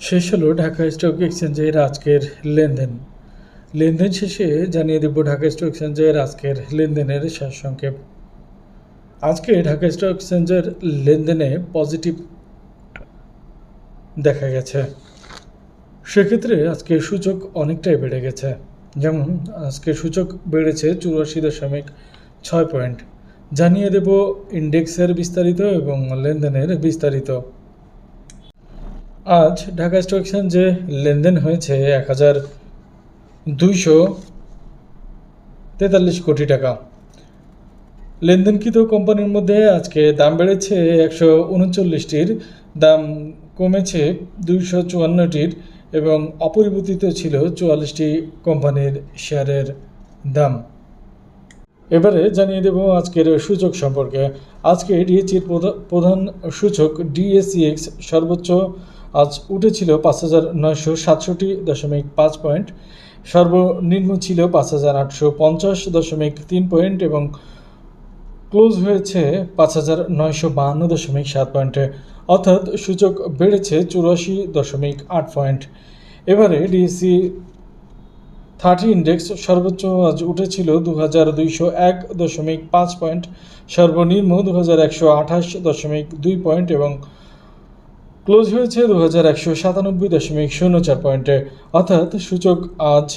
শেষ হলো ঢাকা স্টক এক্সচেঞ্জের আজকের লেনদেন। লেনদেন শেষে জানিয়ে দেব ঢাকা স্টক এক্সচেঞ্জের আজকের লেনদেনের সারসংক্ষেপ। আজকে ঢাকা স্টক এক্সচেঞ্জের লেনদেনে পজিটিভ দেখা গেছে। সেক্ষেত্রে আজকে সূচক অনেকটাই বেড়ে গেছে। যেমন আজকে সূচক বেড়েছে 84.6 পয়েন্ট। জানিয়ে দেব ইন্ডেক্সের বিস্তারিত এবং লেনদেনের বিস্তারিত। আজ ঢাকা স্টক এক্সচেঞ্জে লেনদেন হয়েছে 1243 কোটি টাকা। লেনদেনকৃত কোম্পানির মধ্যে আজকে দাম বেড়েছে 139টির, দাম কমেছে 254টির এবং অপরিবর্তিত ছিল 44টি কোম্পানির শেয়ারের দাম। এবারে জানিয়ে দেব আজকের সূচক সম্পর্কে। আজকে ডিএসইর প্রধান সূচক ডিএসইএক্স সর্বোচ্চ আজ উঠেছিল 5967.5 পয়েন্ট, সর্বনিম্ন ছিল 5850.3 পয়েন্ট এবং ক্লোজ হয়েছে 5952.7 পয়েন্টে, অর্থাৎ সূচক বেড়েছে 84.8 পয়েন্ট। এবারে ডিএসই 30 ইন্ডেক্স সর্বোচ্চ আজ উঠেছিল 2201.5 পয়েন্ট, সর্বনিম্ন 2128.2 পয়েন্ট এবং ক্লোজ হয়েছে 2197.04 পয়েন্টে, অর্থাৎ সূচক আজ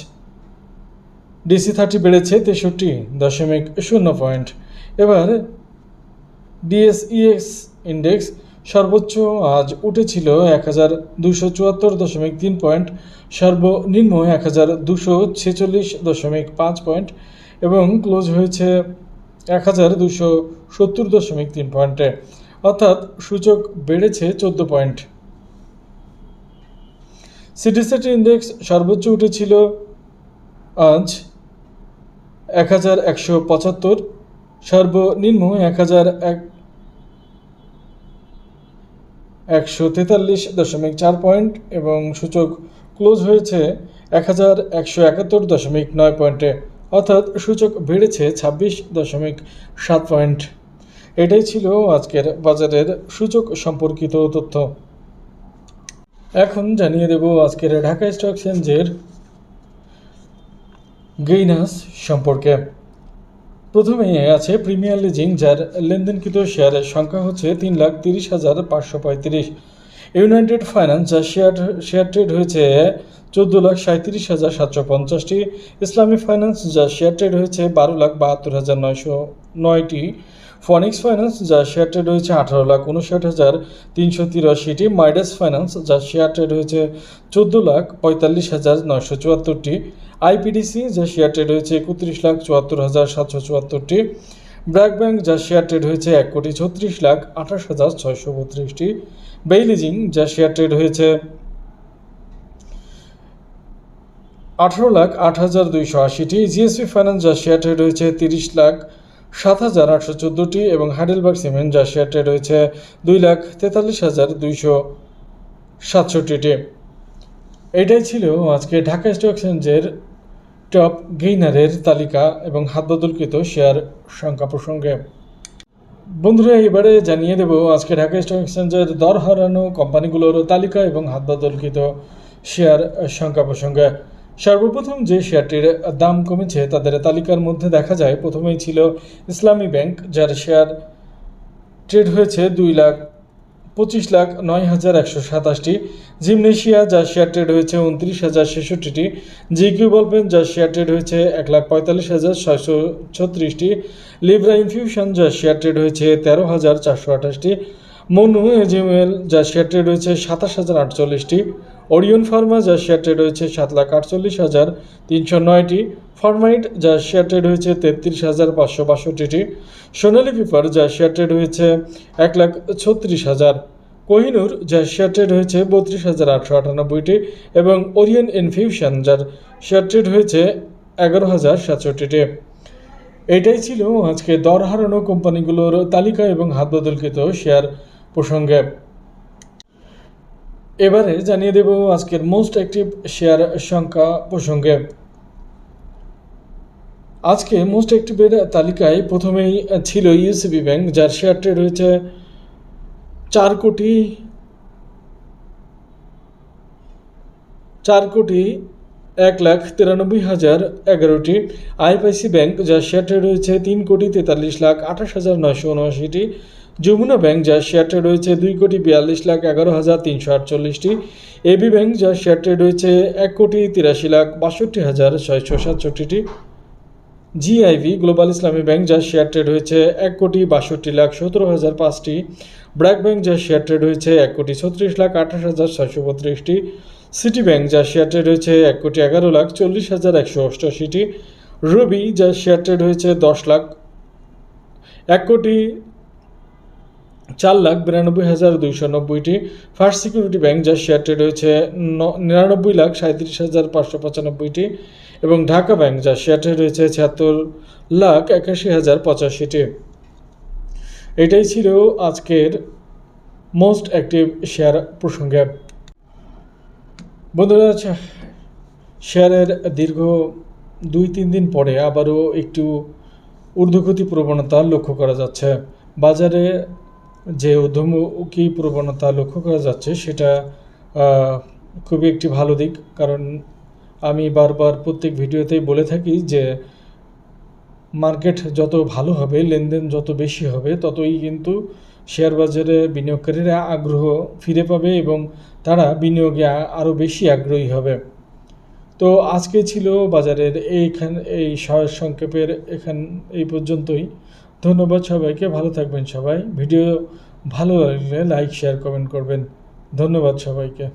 ডিসি 30 বেড়েছে 63.0 পয়েন্ট। এবার ডিএসইএক্স ইন্ডেক্স সর্বোচ্চ আজ উঠেছিল 1274.3 পয়েন্ট, সর্বনিম্ন 1246.5 পয়েন্ট এবং ক্লোজ হয়েছে 1270.3 পয়েন্টে, অর্থাৎ সূচক বেড়েছে 14 পয়েন্ট। সিটিসেট ইন্ডেক্স সর্বোচ্চ উঠেছিল আজ 1175, সর্বনিম্ন 1143.4 পয়েন্ট এবং সূচক ক্লোজ হয়েছে 1171.9 পয়েন্টে, অর্থাৎ সূচক বেড়েছে 26.7 পয়েন্ট। এটাই ছিল আজকের বাজারের সূচক সম্পর্কিত তথ্য। এখন জানিয়ে দেব আজকের ঢাকা স্টক এক্সচেঞ্জের গেইনার্স সম্পর্কে। প্রথমে আছে প্রিমিয়ার লিজিং, যার লেনদেনকৃত শেয়ারের সংখ্যা হচ্ছে 3,30,535। ইউনাইটেড ফাইন্যান্স, যার শেয়ার ট্রেড হয়েছে 14,37,750টি। ইসলামী ফাইন্যান্স, যার শেয়ার ট্রেড হয়েছে 12,72,909টি। ফনিক্স ফাইন্যান্স, যার শেয়ার ট্রেড হয়েছে 18,59,383টি। মাইডাস ফাইন্যান্স, যার শেয়ার ট্রেড হয়েছে 14,45,974টি। আইপিডিসি, যার শেয়ার ট্রেড হয়েছে 31,74,774টি। ব্র্যাক ব্যাংক, যার শেয়ার ট্রেড হয়েছে 1,36,28,632টি। বেইলিজিং, যার শেয়ার ট্রেড হয়েছে 18,08,280টি। জিএসপি ফাইন্যান্স, যার শেয়ার ট্রেড হয়েছে 30,07,814টি এবং হাইডেলবার্গ সিমেন্ট, যার শেয়ার ট্রেড হয়েছে 2,43,267টি। এটাই ছিল আজকে ঢাকা স্টক এক্সচেঞ্জের টপ গেইনারের তালিকা এবং হাত বদলকৃত শেয়ার সংখ্যা প্রসঙ্গে। বন্ধুরা, এবারে জানিয়ে দেব আজকে ঢাকা স্টক এক্সচেঞ্জের দর হারানো কোম্পানিগুলোর তালিকা এবং হাত বদলকৃত শেয়ার সংখ্যা প্রসঙ্গে। সর্বপ্রথম যে শেয়ারটির দাম কমেছে তাদের তালিকার মধ্যে দেখা যায়, প্রথমেই ছিল ইসলামী ব্যাংক, যার শেয়ার ট্রেড হয়েছে 2,25,09,127টি। জিমনেশিয়া, যার শেয়ার ট্রেড হয়েছে 29,066টি। জিকিউ বলপেন, যার শেয়ার ট্রেড হয়েছে 1,45,636টি। লিব্রা ইনফিউশন, যার শেয়ার ট্রেড হয়েছে 13,428টি। মনু এজিএমএল, যার শেয়ার ট্রেড হয়েছে 27,048টি। ওরিয়ন ফার্মা, যার শেয়ার ট্রেড হয়েছে 7,48,309টি। ফার্মাইট, যার শেয়ার ট্রেড হয়েছে 33,562টি। সোনালী পেপার, যার শেয়ার ট্রেড হয়েছে 1,36,000। কোহিনুর, যার শেয়ার ট্রেড হয়েছে 32,898টি এবং ওরিয়ন ইনফিউশন, যার শেয়ার ট্রেড হয়েছে 11,067টি। এটাই ছিল আজকে দর হারানো কোম্পানিগুলোর তালিকা এবং হাত বদলকৃত শেয়ার প্রসঙ্গে। এবারে জানিয়ে দেব আজকের মোস্ট অ্যাক্টিভ শেয়ার সংখ্যা প্রসঙ্গে। আজকে মোস্ট অ্যাক্টিভের তালিকায় প্রথমেই ছিল ইউসিবি ব্যাংক, যার শেয়ার ট্রেড হয়েছে 4,00,00,000 4,93,011টি। আইএফআইসি ব্যাংক যার শেয়ার ট্রেড রয়েছে 3,43,28,979টি। যমুনা ব্যাংক যার শেয়ার ট্রেড রয়েছে 2,42,11,348টি। এবি ব্যাংক যার শেয়ার ট্রেড রয়েছে 1,83,62,667টি। জিআইভি গ্লোবাল ইসলামী ব্যাংক যার শেয়ার ট্রেড হয়েছে 1,62,17,005টি। ব্র্যাক ব্যাংক যার শেয়ার ট্রেড হয়েছে 1,36,28,632টি। সিটি ব্যাংক যার শেয়ার ট্রেড হয়েছে 1,11,40,188টি। রবি যার শেয়ার ট্রেড হয়েছে 1,04,92,290টি। ফার্স্ট সিকিউরিটি ব্যাংক যার শেয়ার ট্রেড হয়েছে 99,37,595টি। এবং ঢাকা ব্যাংক যার শেয়ার ট্রেড হয়েছে 76,81,085টি। এটাই ছিল আজকের মোস্ট অ্যাক্টিভ শেয়ার প্রসঙ্গে। বন্ধুরা, শেয়ারের দীর্ঘ 2-3 দিন পরে আবারও একটু ঊর্ধ্বগতি প্রবণতা লক্ষ্য করা যাচ্ছে। বাজারে যে ঊর্ধ্বমুখী প্রবণতা লক্ষ্য করা যাচ্ছে সেটা খুবই একটি ভালো দিক, কারণ আমি বারবার প্রত্যেক ভিডিওতেই বলে থাকি যে মার্কেট যত ভালো হবে, লেনদেন যত বেশি হবে, ততই কিন্তু শেয়ার বাজারে বিনিয়োগকারীরা আগ্রহ ফিরে পাবে এবং তারা বিনিয়োগে আরও বেশি আগ্রহী হবে। তো আজকে ছিল বাজারের এই সংক্ষেপের এই পর্যন্তই। ধন্যবাদ সবাইকে, ভালো থাকবেন সবাই। ভিডিও ভালো লাগলে লাইক, শেয়ার, কমেন্ট করবেন। ধন্যবাদ সবাইকে।